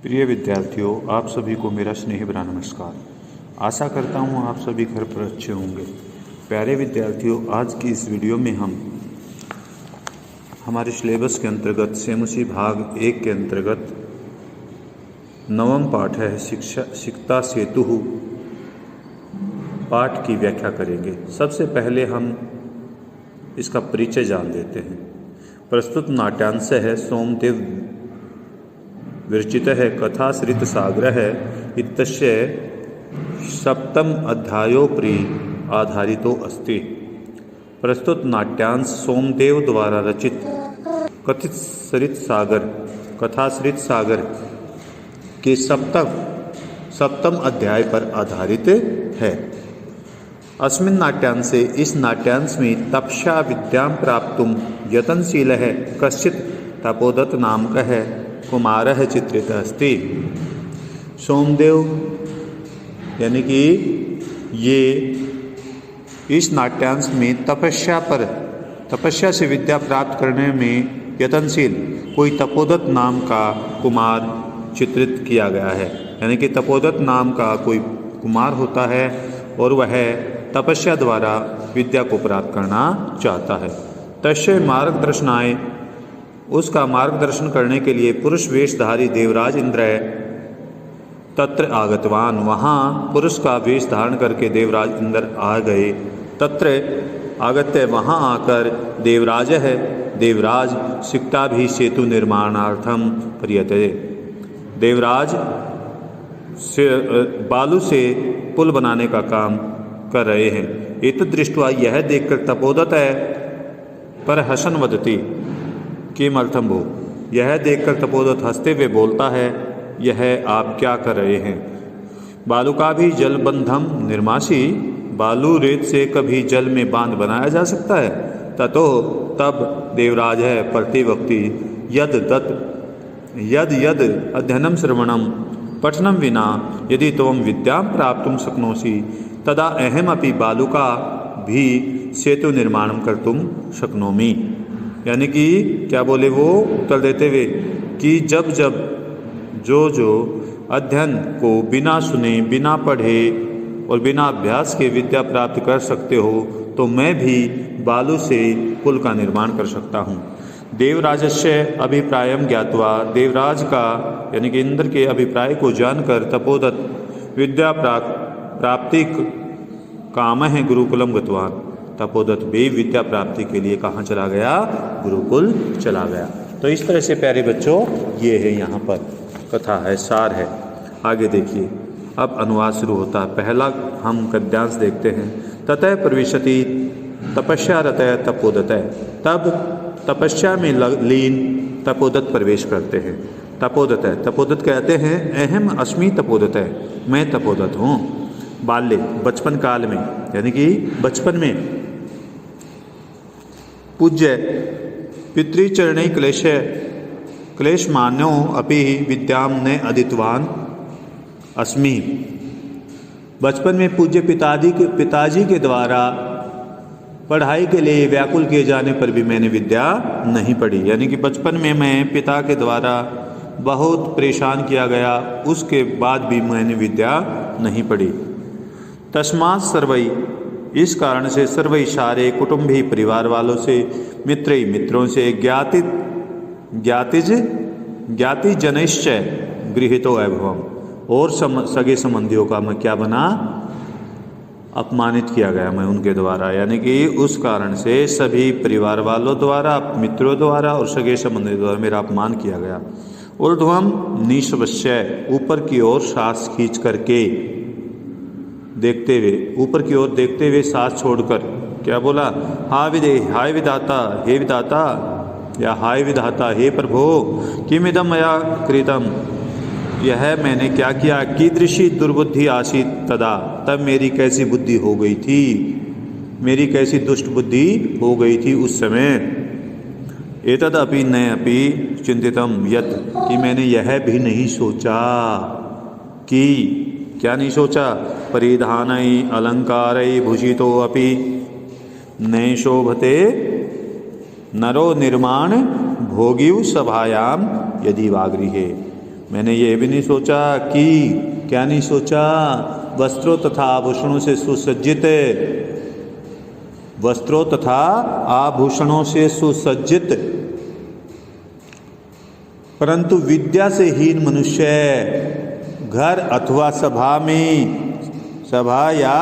प्रिय विद्यार्थियों, आप सभी को मेरा स्नेह भरा नमस्कार। आशा करता हूँ आप सभी घर पर अच्छे होंगे। प्यारे विद्यार्थियों, आज की इस वीडियो में हम हमारे सिलेबस के अंतर्गत सेमुसी भाग 1 के अंतर्गत 9वां पाठ है सिकता सेतु पाठ की व्याख्या करेंगे। सबसे पहले हम इसका परिचय जान लेते हैं। प्रस्तुत नाट्यांश है सोमदेव विरचित है कथाश्रित साग्रह इत्यस्य सप्तम अध्यायोपरि आधारितो अस्ति। प्रस्तुत नाट्यांश सोमदेव द्वारा रचित कथाश्रित सागर के सप्तम अध्याय पर आधारित है। अस्मिन् नाट्यांशे इस नाट्यांश में तपस्या विद्यां प्राप्तुं यतनशीलः कश्चित् तपोदत्त नामकः कुमारः चित्रितः अस्ति। सोमदेव यानी कि ये इस नाट्यांश में तपस्या से विद्या प्राप्त करने में यतनशील कोई तपोदत्त नाम का कुमार चित्रित किया गया है। यानी कि तपोदत्त नाम का कोई कुमार होता है और वह तपस्या द्वारा विद्या को प्राप्त करना चाहता है। तस्य मार्गदर्शनाय उसका मार्गदर्शन करने के लिए पुरुष वेशधारी देवराज इंद्र तत्र आगतवान। वहाँ पुरुष का वेश धारण करके देवराज इंद्र आ गए। तत्र आगत्य वहाँ आकर देवराज सिकता भी सेतु निर्माणार्थम प्रयते। देवराज से बालू से पुल बनाने का काम कर रहे हैं। एतद् दृष्ट्वा यह देखकर तपोदत्त पर हसन वदति किमर्थम भो। यह देखकर तपोदत्त हंसते हुए बोलता है, यह आप क्या कर रहे हैं। बालू का भी जलबंधम निर्मासी। बालू रेत से कभी जल में बांध बनाया जा सकता है। तब देवराज है प्रतिवक्ति यद अध्ययनम श्रवणम पठनम विना यदि त्वं विद्यां प्राप्तुं शक्नोषि तदा अहमपि बालुका भी सेतु निर्माणं कर्तुं शक्नोमि। यानी कि क्या बोले वो उत्तर देते हुए कि जब जो अध्ययन को बिना सुने, बिना पढ़े और बिना अभ्यास के विद्या प्राप्त कर सकते हो तो मैं भी बालू से पुल का निर्माण कर सकता हूँ। देवराजस्य अभिप्रायं ज्ञात्वा देवराज का यानी कि इंद्र के अभिप्राय को जानकर तपोदत्त विद्या प्राप्ति कामः गुरुकुलम गतवान। तपोदत्त भी विद्या प्राप्ति के लिए कहाँ चला गया? गुरुकुल चला गया। तो इस तरह से प्यारे बच्चों ये है, यहाँ पर कथा है, सार है। आगे देखिए, अब अनुवाद शुरू होता है। पहला हम गद्यांश देखते हैं। ततः प्रविशति तपस्यारतः तपोदत्त। तब तपस्या में लीन तपोदत्त प्रवेश करते हैं। तपोदत्त कहते हैं अहम अस्मि तपोदत्त, मैं तपोदत्त हूँ। बाल्य बचपन काल में यानी कि बचपन में पूज्य पितृचरणे क्लेशमान्यो अपि विद्यां न अधीतवान अस्मि। बचपन में पूज्य पिताजी के द्वारा पढ़ाई के लिए व्याकुल किए जाने पर भी मैंने विद्या नहीं पढ़ी। यानी कि बचपन में मैं पिता के द्वारा बहुत परेशान किया गया, उसके बाद भी मैंने विद्या नहीं पढ़ी। तस्मात् सर्वै इस कारण से सर्वै सारे कुटुंबी परिवार वालों से मित्रों से ज्ञाति जनश्च गृहीतो अभवम्। और सगे संबंधियों का मैं क्या बना? अपमानित किया गया मैं उनके द्वारा। यानी कि उस कारण से सभी परिवार वालों द्वारा, मित्रों द्वारा और सगे संबंधियों द्वारा मेरा अपमान किया गया। ऊर्ध्वं निश्वस्य ऊपर की ओर सांस खींच करके देखते हुए, ऊपर की ओर देखते हुए सांस छोड़कर क्या बोला? हाय विधाता, हे विधाता या हाय विधाता, हे प्रभो किमिदं मया कृतम, यह मैंने क्या किया। कीदृशी दुर्बुद्धि आसीत् तदा, तब मेरी कैसी बुद्धि हो गई थी, मेरी कैसी दुष्ट बुद्धि हो गई थी उस समय। एतदपि न अपि चिंतितम यत्, कि मैंने यह भी नहीं सोचा कि क्या नहीं सोचा? परिधानै अलंकारै भूषितो अपि न शोभते नरो निर्माण भोगिव सभायाम यदि वागृहे। मैंने ये भी नहीं सोचा कि, क्या नहीं सोचा, वस्त्रों तथा आभूषणों से सुसज्जित, वस्त्रों तथा आभूषणों से सुसज्जित, परंतु विद्या से हीन मनुष्य घर अथवा सभा में, सभा या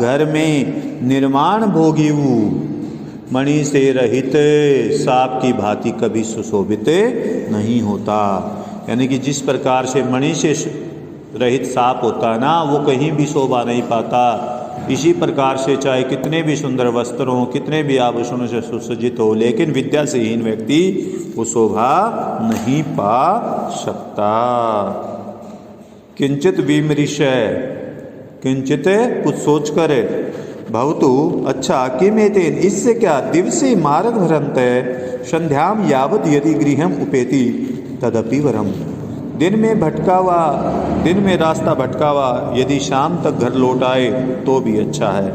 घर में निर्माण भोगिऊ मणि से रहित सांप की भांति कभी सुशोभित नहीं होता। यानी कि जिस प्रकार से मणि से रहित सांप होता है ना, वो कहीं भी शोभा नहीं पाता। इसी प्रकार से चाहे कितने भी सुंदर वस्त्र हों, कितने भी आभूषणों से सुसज्जित हो, लेकिन विद्या से हीन व्यक्ति वो शोभा नहीं पा सकता। किंचित विमृश्य, किंचित कुछ सोच कर, भवतु अच्छा किमेतेन, इससे क्या, दिवसे मार्ग भ्रमते संध्याम यावत यदि गृहम उपेति तदपि वरम, दिन में भटकावा, दिन में रास्ता भटकावा यदि शाम तक घर लौट आए तो भी अच्छा है।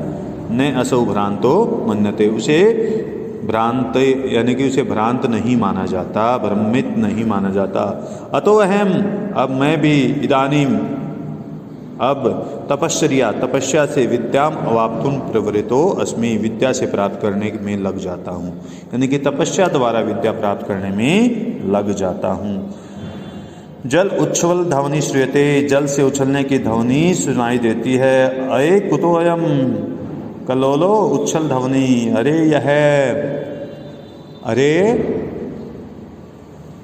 न असौ भ्रांतो मन्यते, उसे भ्रांत यानी कि उसे भ्रांत नहीं माना जाता, भ्रमित नहीं माना जाता। अतो अहम, अब मैं भी, इदानीम अब तपश्चर्या, तपस्या से विद्याम अवाप्तुम प्रवृतो अस्मि, विद्या से प्राप्त करने में लग जाता हूँ। यानी कि तपस्या द्वारा विद्या प्राप्त करने में लग जाता हूँ। जल उच्छ्वल ध्वनि श्रूयते, जल से उछलने की ध्वनि सुनाई देती है। अये कुतो अयम कलोलो उच्छल ध्वनि, अरे यह, अरे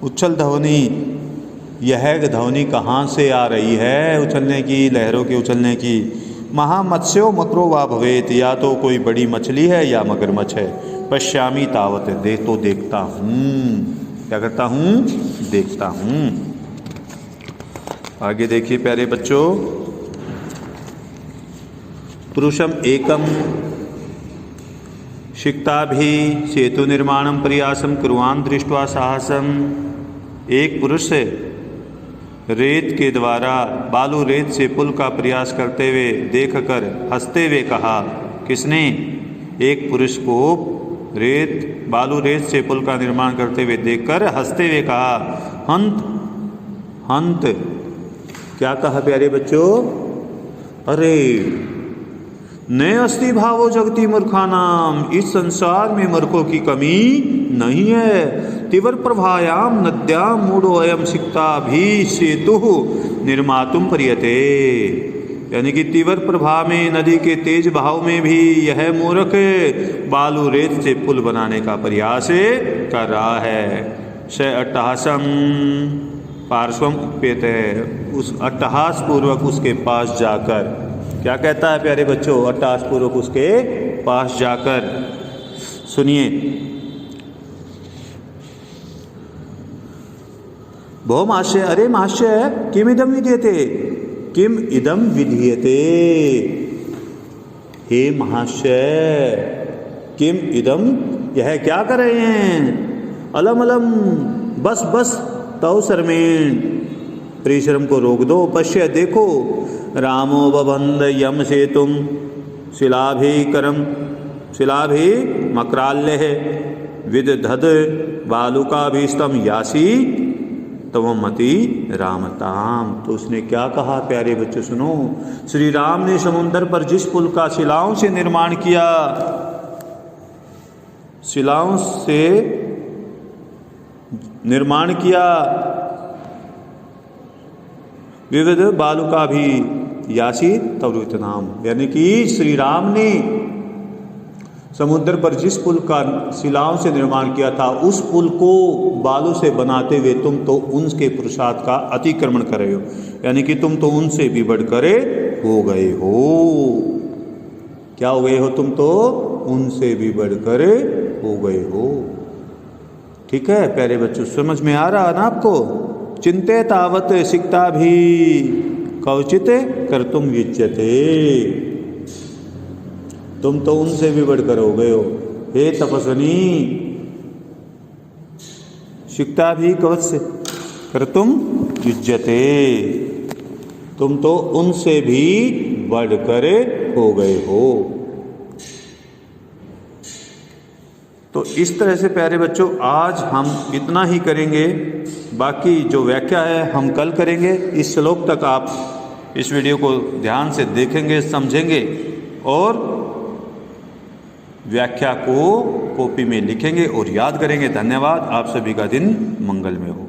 उच्छल ध्वनि, यह ध्वनि कहाँ से आ रही है उछलने की, लहरों के उछलने की। महामत्स्यो मकरो वा भवेत, या तो कोई बड़ी मछली है या मगरमच्छ है। पश्यामी तावत, देख तो देखता हूँ, क्या करता हूँ, देखता हूँ। आगे देखिए प्यारे बच्चों, पुरुषम एकम शिक्ताभि सेतु निर्माणम प्रयासम कुर्वाण दृष्ट्वा साहसम, एक पुरुष से रेत के द्वारा, बालू रेत से पुल का प्रयास करते हुए देखकर हंसते हुए कहा। किसने, एक पुरुष को रेत, बालू रेत से पुल का निर्माण करते हुए देखकर हंसते हुए कहा। हंत, हंत क्या कहा प्यारे बच्चों, अरे न अस्ति भावो जगती मूर्खानाम, इस संसार में मूर्खों की कमी नहीं है। तीव्र प्रभायाम नद्याम मूढ़ो अयम सिक्ता भी सेतु निर्मातुम प्रयते, यानी कि तीव्र प्रभा में, नदी के तेज बहाव में भी यह मूर्ख बालू रेत से पुल बनाने का प्रयास कर रहा है। स अट्टहासम पार्श्वम उपेत है, उस अट्टहास पूर्वक उसके पास जाकर, क्या कहता है प्यारे बच्चों, अट्टहास पूर्वक उसके पास जाकर, सुनिए। बहु महाशय, अरे महाशय, किम इदम विधीयते, किम इदम विधीयते, हे महाशय, किम इदम, यह क्या कर रहे हैं। अलम अलम, बस बस, तव शर्मेण, परिश्रम को रोक दो। पश्य देखो, रामो बबंध यम सेतुम शिलाभिकरम, शिलाभि मक्राल्य है विदधद बालुकाभीष्टम यासी तवमति रामताम। तो उसने क्या कहा प्यारे बच्चों, सुनो। श्री राम ने समुद्र पर जिस पुल का शिलाओं से निर्माण किया, शिलाओं से निर्माण किया, विविध बालुका भी यासी तवृत नाम, यानी कि श्री राम ने समुद्र पर जिस पुल का शिलाओं से निर्माण किया था, उस पुल को बालू से बनाते हुए तुम तो उनके पुरुषार्थ का अतिक्रमण कर रहे हो, यानी कि तुम तो उनसे भी बढ़कर हो गए हो। क्या हो गए हो, तुम तो उनसे भी बढ़कर हो गए हो। ठीक है प्यारे बच्चों, समझ में आ रहा ना आपको। चिंते तावत सिक्ता भी कवचित कर तुम युज्यते, तुम तो उनसे भी बढ़कर हो गए हो। हे तपस्विनी, सिक्ता भी कवच से कर तुम युज्यते, तुम तो उनसे भी बढ़कर हो गए हो। तो इस तरह से प्यारे बच्चों आज हम इतना ही करेंगे। बाकी जो व्याख्या है हम कल करेंगे। इस श्लोक तक आप इस वीडियो को ध्यान से देखेंगे, समझेंगे और व्याख्या को कॉपी में लिखेंगे और याद करेंगे। धन्यवाद। आप सभी का दिन मंगलमय हो।